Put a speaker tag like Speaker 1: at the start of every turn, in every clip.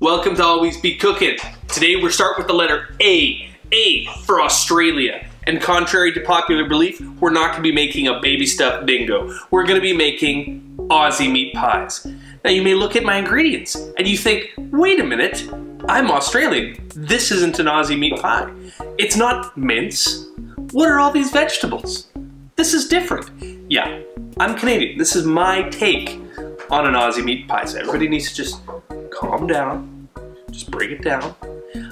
Speaker 1: Welcome to Always Be Cooking. Today we're starting with the letter A. A for Australia. And contrary to popular belief, we're not going to be making a baby stuffed dingo. We're going to be making Aussie meat pies. Now you may look at my ingredients and you think, wait a minute, I'm Australian. This isn't an Aussie meat pie. It's not mince. What are all these vegetables? This is different. Yeah, I'm Canadian. This is my take on an Aussie meat pie. So everybody needs to just calm down, just bring it down.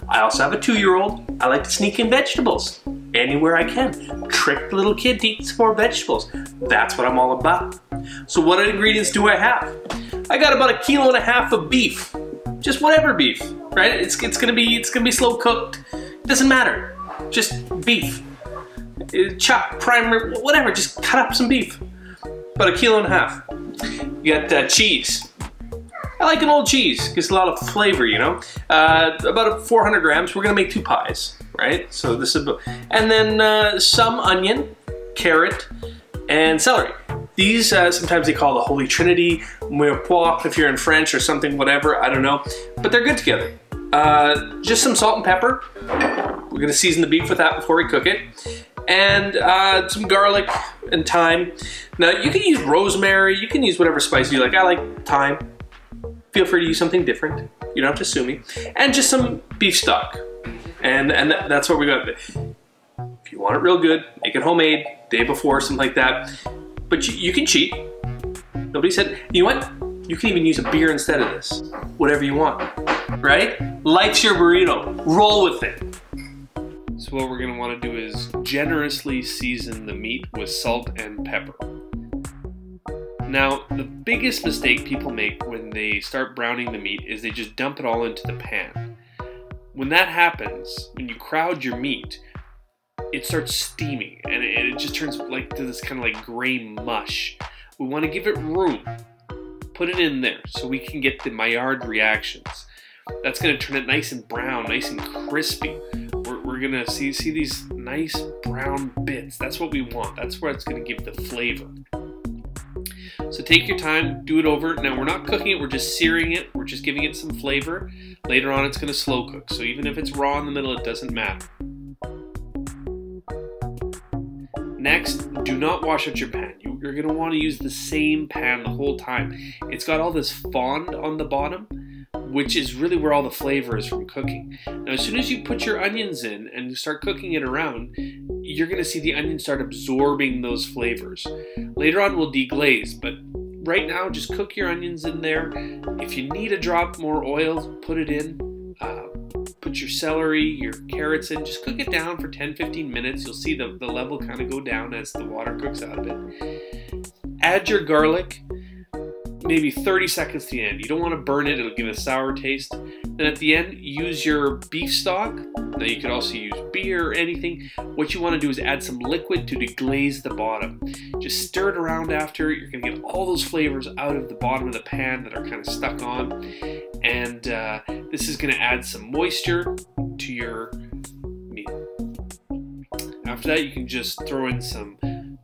Speaker 1: I also have a 2-year-old. I like to sneak in vegetables anywhere I can. Trick the little kid to eat some more vegetables. That's what I'm all about. So what ingredients do I have? I got about 1.5 kilos of beef. Just whatever beef, right? It's gonna be slow cooked. It doesn't matter. Just beef. Chop, primer, whatever. Just cut up some beef. About 1.5 kilos. You got cheese. I like an old cheese, gives a lot of flavor, you know. About 400 grams. We're gonna make 2 pies, right? So this is, and then some onion, carrot, and celery. These sometimes they call the Holy Trinity, mirepoix if you're in French or something, whatever. I don't know, but they're good together. Just some salt and pepper. We're gonna season the beef with that before we cook it, and some garlic and thyme. Now you can use rosemary. You can use whatever spice you like. I like thyme. Feel free to use something different. You don't have to sue me. And just some beef stock. And that's what we got. If you want it real good, make it homemade, day before, something like that. But you can cheat. Nobody said, you know what? You can even use a beer instead of this. Whatever you want, right? Life's your burrito. Roll with it.
Speaker 2: So what we're gonna wanna do is generously season the meat with salt and pepper. Now, the biggest mistake people make when they start browning the meat is they just dump it all into the pan. When that happens, when you crowd your meat, it starts steaming and it just turns like to this kind of like gray mush. We want to give it room. Put it in there so we can get the Maillard reactions. That's going to turn it nice and brown, nice and crispy. We're going to see these nice brown bits. That's what we want. That's where it's going to give the flavor. So take your time, do it over. Now we're not cooking it, we're just searing it. We're just giving it some flavor. Later on it's going to slow cook. So even if it's raw in the middle, it doesn't matter. Next, do not wash out your pan. You're going to want to use the same pan the whole time. It's got all this fond on the bottom, which is really where all the flavor is from cooking. Now as soon as you put your onions in and you start cooking it around, you're going to see the onions start absorbing those flavors. Later on we'll deglaze, but right now just cook your onions in there. If you need a drop more oil, put it in. Put your celery, your carrots in. Just cook it down for 10-15 minutes. You'll see the level kind of go down as the water cooks out of it. Add your garlic. Maybe 30 seconds to the end. You don't want to burn it, it'll give a sour taste. Then at the end, use your beef stock. Now you could also use beer or anything. What you want to do is add some liquid to deglaze the bottom. Just stir it around after. You're going to get all those flavors out of the bottom of the pan that are kind of stuck on. And this is going to add some moisture to your meal. After that, you can just throw in some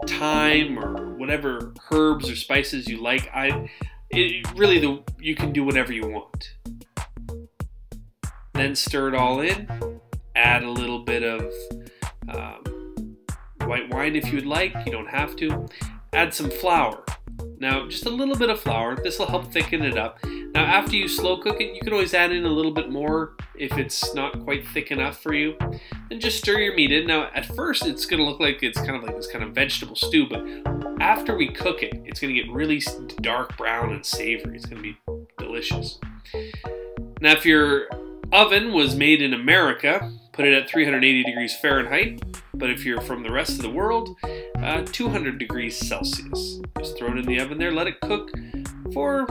Speaker 2: thyme or whatever herbs or spices you like. You can do whatever you want. Then stir it all in. Add a little bit of white wine if you would like. You don't have to. Add some flour. Now, just a little bit of flour. This will help thicken it up. Now, after you slow cook it, you can always add in a little bit more if it's not quite thick enough for you. Then just stir your meat in. Now, at first, it's going to look like it's kind of like this kind of vegetable stew, but after we cook it, it's going to get really dark brown and savory. It's going to be delicious. Now, if your oven was made in America, put it at 380 degrees Fahrenheit. But if you're from the rest of the world, 200 degrees Celsius. Just throw it in the oven there, let it cook for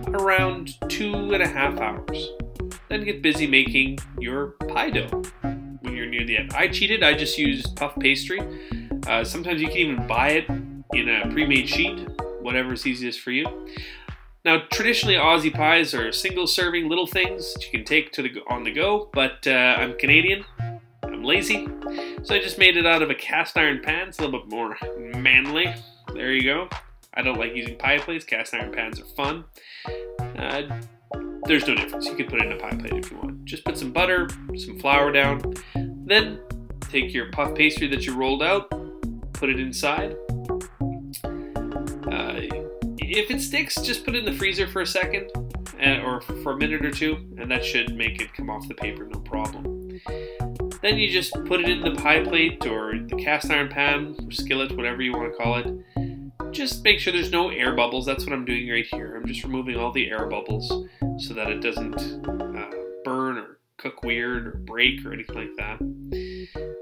Speaker 2: around 2.5 hours. Then get busy making your pie dough when you're near the end. I cheated, I just used puff pastry. Sometimes you can even buy it in a pre-made sheet, whatever is easiest for you. Now, traditionally, Aussie pies are single-serving little things that you can take on the go, but I'm Canadian, I'm lazy, so I just made it out of a cast iron pan. It's a little bit more manly. There you go. I don't like using pie plates. Cast iron pans are fun. there's no difference. You can put it in a pie plate if you want. Just put some butter, some flour down, then take your puff pastry that you rolled out, put it inside. If it sticks, just put it in the freezer for a second, or for a minute or two, and that should make it come off the paper, no problem. Then you just put it in the pie plate or the cast iron pan or skillet, whatever you want to call it. Just make sure there's no air bubbles. That's what I'm doing right here. I'm just removing all the air bubbles so that it doesn't burn or cook weird or break or anything like that.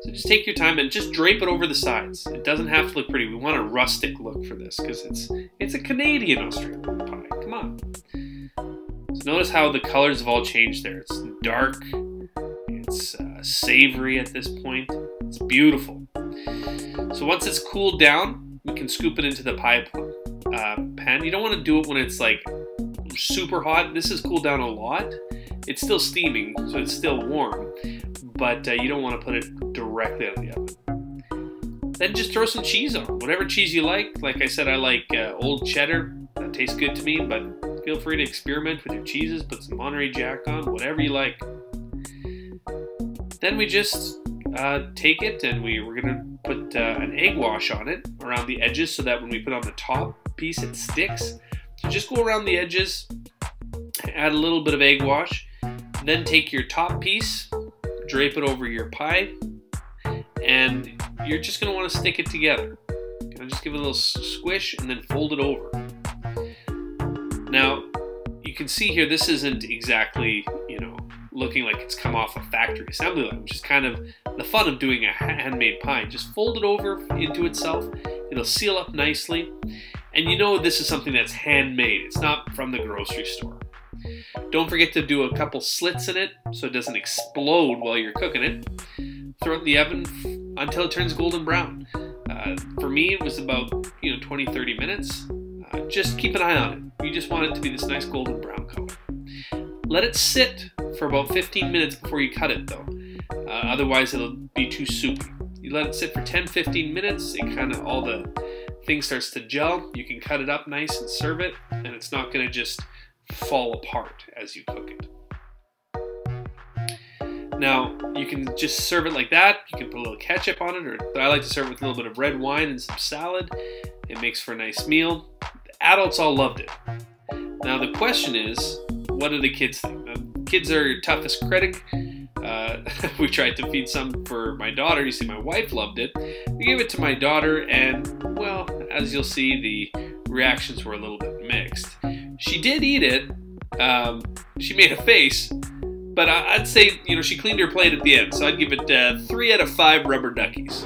Speaker 2: So just take your time and just drape it over the sides. It doesn't have to look pretty. We want a rustic look for this because it's a Canadian Australian pie. Come on. So notice how the colors have all changed there. It's dark. It's savory at this point. It's beautiful. So once it's cooled down, we can scoop it into the pie pan. You don't want to do it when it's like super hot. This has cooled down a lot. It's still steaming, so it's still warm, but you don't want to put it directly out of the oven. Then just throw some cheese on, whatever cheese you like. Like I said, I like old cheddar. That tastes good to me, but feel free to experiment with your cheeses. Put some Monterey Jack on, whatever you like. Then we just take it and we're going to put an egg wash on it around the edges so that when we put on the top piece, it sticks. So just go around the edges, add a little bit of egg wash. Then take your top piece, drape it over your pie, and you're just going to want to stick it together. Just give it a little squish and then fold it over. Now, you can see here this isn't exactly, looking like it's come off a factory assembly line, which is kind of the fun of doing a handmade pie. Just fold it over into itself. It'll seal up nicely. And this is something that's handmade. It's not from the grocery store. Don't forget to do a couple slits in it so it doesn't explode while you're cooking it. Throw it in the oven until it turns golden brown. For me, it was about 20-30 minutes. Just keep an eye on it. You just want it to be this nice golden brown color. Let it sit for about 15 minutes before you cut it, though. Otherwise, it'll be too soupy. You let it sit for 10-15 minutes. It all the thing starts to gel. You can cut it up nice and serve it, and it's not going to just fall apart as you cook it. Now, you can just serve it like that. You can put a little ketchup on it, or I like to serve it with a little bit of red wine and some salad. It makes for a nice meal. The adults all loved it. Now, the question is, what do the kids think? Kids are your toughest critic. We tried to feed some for my daughter. You see, my wife loved it. We gave it to my daughter, and, well, as you'll see, the reactions were a little bit mixed. She did eat it. She made a face, but I'd say, she cleaned her plate at the end, so I'd give it 3 out of 5 rubber duckies.